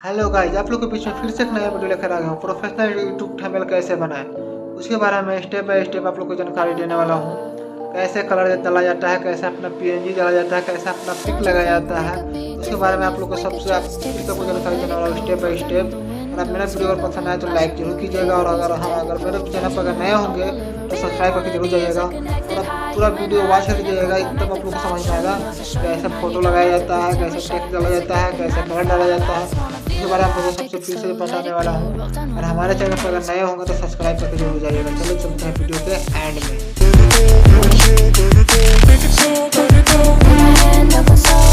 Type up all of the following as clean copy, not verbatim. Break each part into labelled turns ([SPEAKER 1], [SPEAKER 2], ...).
[SPEAKER 1] Hello guys, आप लोग के बीच में फिर से एक नया वीडियो लेकर आ गया हूँ। प्रोफेशनल यूट्यूब थंबनेल कैसे बनाएं उसके बारे में स्टेप बाय स्टेप आप लोग को जानकारी देने वाला हूँ। कैसे कलर डाला जाता है, कैसे अपना पीएनजी डाला जाता है, कैसे अपना पिक लगाया जाता है, उसके बारे में आप लोग को सबसे आपको जानकारी देने वाला हूँ स्टेप बाय स्टेप। और आप मेरा वीडियो अगर पसंद आए तो लाइक जरूर कीजिएगा, और अगर मेरे चैनल पर अगर नए होंगे तो सब्सक्राइब करके जरूर जाइएगा और आप पूरा वीडियो वॉच करके जाइएगा, एकदम आप लोग को समझ में आएगा कैसे फोटो लगाया जाता है, कैसे टेक्स्ट डाला जाता है, कैसे कलर डाला जाता है। इसके बारे में आप लोगों को सबसे फिर से बताने वाला हूँ। और हमारे चैनल पर अगर नए होंगे तो सब्सक्राइब करके जरूर जाइएगा। चलो चलते हैं वीडियो के एंड में।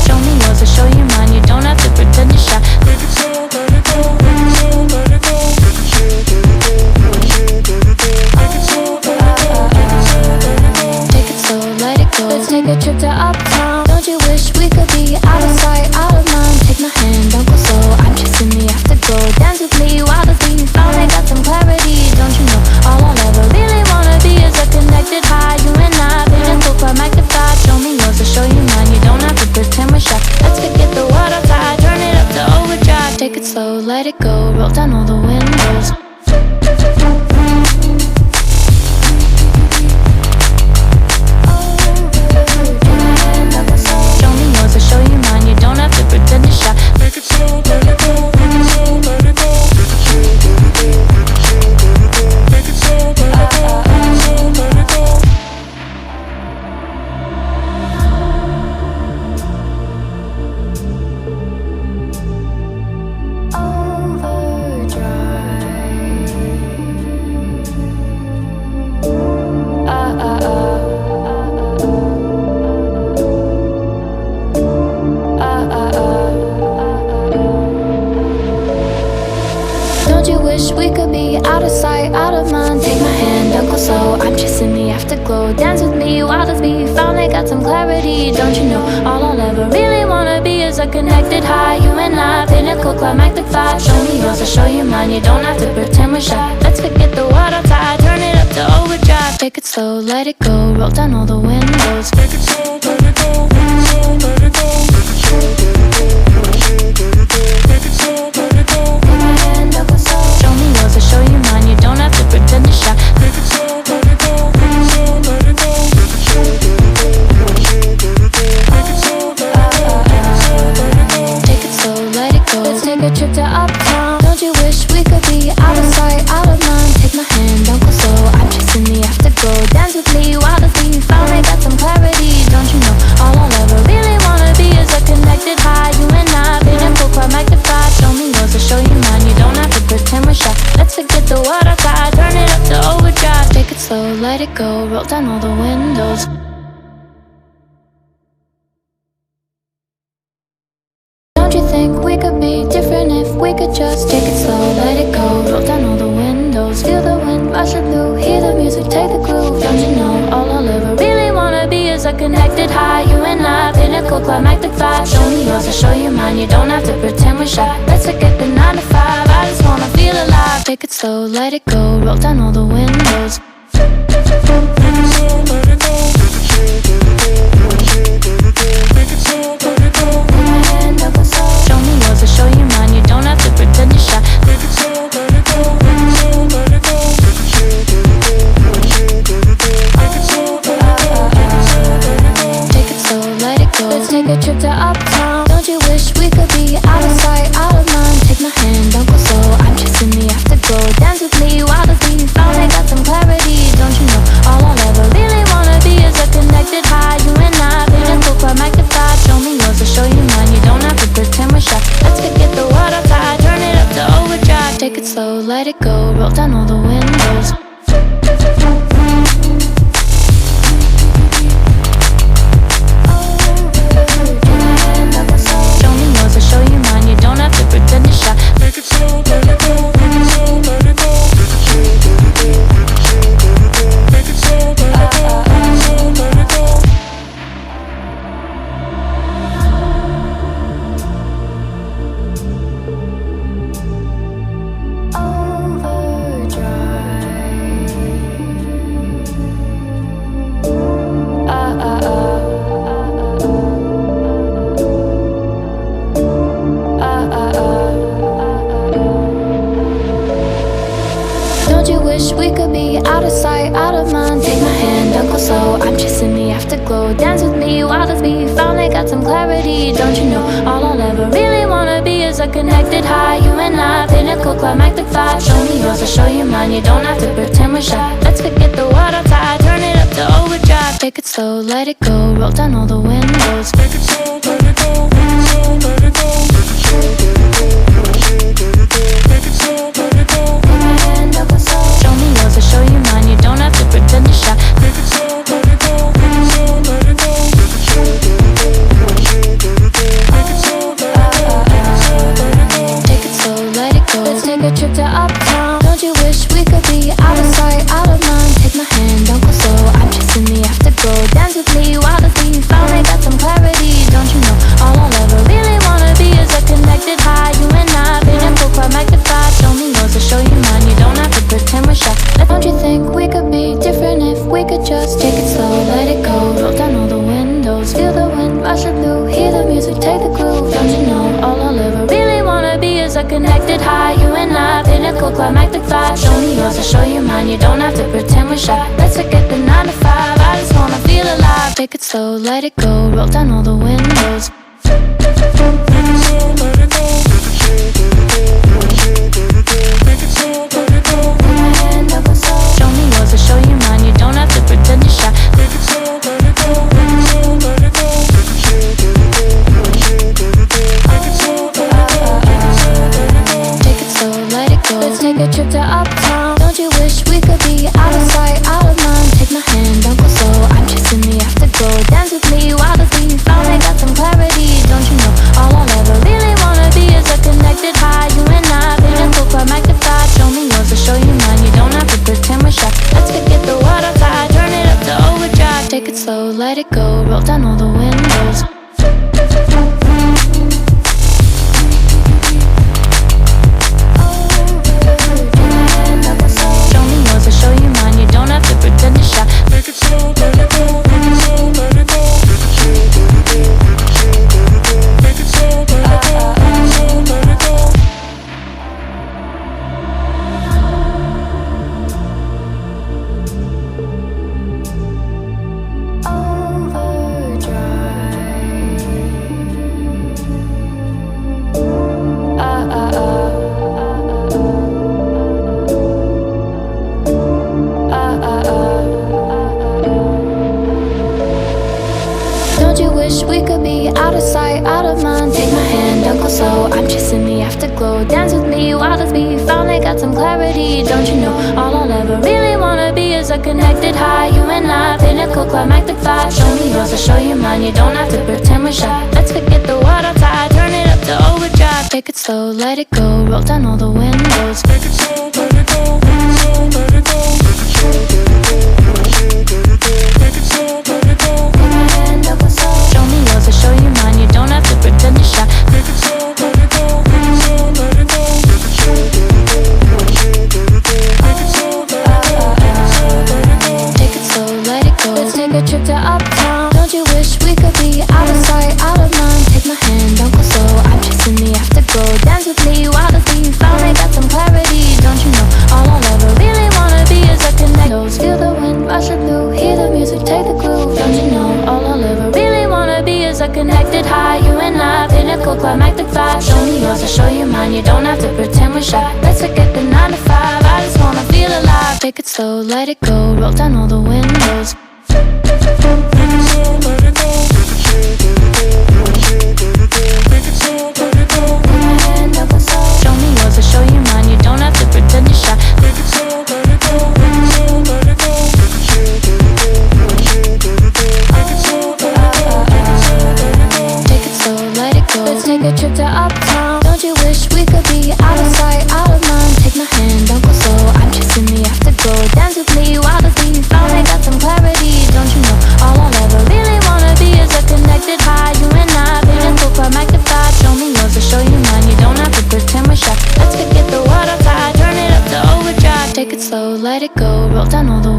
[SPEAKER 2] Show me yours or show you mine. You don't have to pretend you're shy. Take it slow, let it go. Let's take a trip to uptown. Don't you wish we could be out of sight, out of mind? Take my hand, don't go slow. I'm chasing the afterglow. Dance with me while the beat finally got some clarity. Don't you know all I'll ever really wanna be is a connected high. You and I, pinnacle, climactic vibe. Show me yours or show you mine. You don't have to pretend we're shy. Let's forget the world outside, turn it up to overdrive. Take it slow, let it go. Roll down all the windows. Show me yours or show you mine. You don't have to pretend you're shy.
[SPEAKER 3] Take it slow, let it go. Take it slow, let it go. Take it slow, let it go. Take it slow, let it go.
[SPEAKER 2] Don't you wish we could be out of sight, out of mind? Take my hand, don't go slow. I'm chasing the afterglow. Dance with me while the beat finally got some clarity. Don't you know all I'll ever really wanna be is a connected high. You and I, pinnacle, climactic vibe. Show me yours or show you mine. You don't have to pretend we're shy. Let's forget the world outside, turn it up to overdrive. Take it slow, let it go. Roll down all the windows.
[SPEAKER 3] Take it slow, let it go. Take it slow, let it go. Take it slow, let it go.
[SPEAKER 2] Take my hand, don't go slow. Show me yours or show you mine. You don't have to pretend you're shy.
[SPEAKER 3] Take it slow, let it go. Take it slow, let it go. Take it slow, let it go.
[SPEAKER 2] Take it slow, let it go. Let's take a trip to uptown. Don't you wish we could be out of sight, out of mind? Take my hand, don't go slow. I'm chasing the afterglow. Dance with me while the beat finally got some clarity. Don't you know all I'll ever really wanna be is a connected high. You and I, pinnacle, climactic vibe. Show me yours or show you mine. You don't have to pretend we're shy. Let's forget the world outside, turn it up to overdrive. Take it slow, let it go. Roll down all the windows. Don't you think we could be different if we could just take it slow, let it go. Roll down all the windows. Feel the wind rushing through. Hear the music, take the groove. Don't you know all I'll ever really wanna be is a connected high. You and I, pinnacle, climactic vibe. Show me yours or show you mine. You don't have to pretend we're shy. Let's forget the 9 to 5. I just wanna feel alive. Take it slow, let it go. Roll down all the windows.
[SPEAKER 3] Take it slow, let it go. Take it slow, let it go.
[SPEAKER 2] Take my hand, don't go slow. Show me yours or show you mine. You don't have to pretend you're shy.
[SPEAKER 3] Take it slow, let it go. Take it slow, let it go. Take it slow, let it go.
[SPEAKER 2] Take it slow, let it go. Let's take a trip to uptown. Don't you wish we could be out of sight, out of mind? Take my hand, don't go slow. I'm chasing the afterglow. Dance with me while the beat finally got some clarity. Don't you know all I'll ever really wanna be is a connected high. You and I, pinnacle, climactic vibe. Show me yours or show you mine. You don't have to pretend we're shy. Let's forget the world outside, turn it up to overdrive. Take it slow, let it go. Roll down all the windows. Show me yours or show you mine. You don't have to pretend you're shy.
[SPEAKER 3] Take it slow, let it go. Take it slow, let it go. Take it slow, let it go. Let it go.
[SPEAKER 2] Overdrive. just in the afterglow. Dance with me while the beat finally got some clarity. Don't you know, all I'll ever really wanna be is a connected high. You and I, pinnacle, climactic vibe. Show me yours, I'll show you mine. You don't have to pretend we're shy. Let's forget the world outside, turn it up to overdrive. Take it slow, let it go, roll down all the windows.
[SPEAKER 3] Take it slow, let it go, let it go. Take it slow, let it go.
[SPEAKER 2] Put my hand up my soul. Show me yours, I'll show you mine. You don't have to pretend you're shy.
[SPEAKER 3] Take it slow, let it go, let it go. Take it slow, let it go.
[SPEAKER 2] Take it slow, let it go. Let's take a trip to uptown. Don't you wish we could be out of sight, out of mind? Take my hand, don't go slow. I'm just in the afterglow. Dance with me while the beat finally got some clarity. Don't you know, all I'll ever really wanna be is a connected high. You and I, pinnacle, climactic vibe. Show me yours, I'll show you mine. You don't have to pretend we're shy. Don't you think we could be different if we could just take it slow, let it go, roll down all the windows, feel the wind rushing through, hear the music, take the groove. Don't you know, all I'll ever really wanna be is a connected high. You and I, pinnacle, climactic vibe. Show me yours, I'll show you mine. You don't have to pretend we're shy. Let's forget the 9 to 5. I just wanna feel alive. Take it slow, let it go, roll down all the windows.
[SPEAKER 3] Take it slow, let it go. Take it slow, let it go.
[SPEAKER 2] Put my hand up my soul. Show me yours, I'll show you mine. You don't have to pretend you're shy.
[SPEAKER 3] Take it slow, let it go, let it go. Take it slow, let it go.
[SPEAKER 2] Take it slow, let it go. Let's take a trip to uptown. Don't you wish we could be out of sight, out of mind? Take my hand, don't go slow. I'm just in the afterglow. Dance with me while the beat finally got some clarity. Don't you know, all I'll ever really wanna be is a connected high. You and I, pinnacle, climactic vibe. Show me yours, I'll show you mine. You don't have to pretend we're shy. Let's forget the world outside, turn it up to overdrive. Take it slow, let it go, roll down all the windows. Show me yours, I'll show you mine. You don't have to pretend you're shy.
[SPEAKER 3] Take it slow, let it go, let it go. Take it slow, let it go.
[SPEAKER 2] Don't you wish we could be out of sight, out of mind? Take my hand, don't go slow. I'm just in the afterglow. Dance with me while the beat finally got some clarity. Don't you know, all I'll ever really wanna be is a connected high. You and I, pinnacle, climactic vibe. Show me yours, I'll show you mine. You don't have to pretend we're shy. Let's forget the world outside, turn it up to overdrive. Take it slow, let it go, roll down all the windows.
[SPEAKER 3] Take it slow, let it go, let it go. Take it slow, let it go.
[SPEAKER 2] Put my hand up my soul. Show me yours, I'll show you mine. You don't have to pretend you're shy.
[SPEAKER 3] Take it slow, let it go, let it go. Take it slow, let it go.
[SPEAKER 2] Take it slow, let it go. Let's take a trip to uptown. Don't you wish we could be out of sight, out of mind? Take my hand, don't go slow. I'm just in the afterglow. Dance with me while the beat finally got some clarity. Don't you know, all I'll ever really wanna be is a connect. Feel the wind rushing through, hear the music, take the groove. Don't you know, all I'll ever really wanna be is a connected high. You and I, pinnacle, climactic vibe. Show me yours, I'll show you mine. You don't have to pretend we're shy. Let's forget the 9 to 5. I just wanna feel alive. Take it slow, let it go, roll down all the windows.
[SPEAKER 3] Take it slow, let it go. Take it slow, let it go.
[SPEAKER 2] Put my hand up my soul. Show me yours, I'll show you mine. You don't have to pretend you're shy.
[SPEAKER 3] Take it slow, let it go, let it go. Take it slow, let it go.
[SPEAKER 2] Take it slow, let it go. Let's take a trip to uptown. Don't you wish we could be out of sight, out of mind? Take my hand, don't go slow. I'm just in the afterglow. Dance with me while the beat finally got some clarity. Don't you know, all I'll ever really wanna be is a connected high. You and I, pinnacle, climactic vibe. Show me yours, I'll show you mine. You don't have to pretend we're shy. Let's forget the world outside, turn it up to overdrive. Take it slow, let it go, roll down all the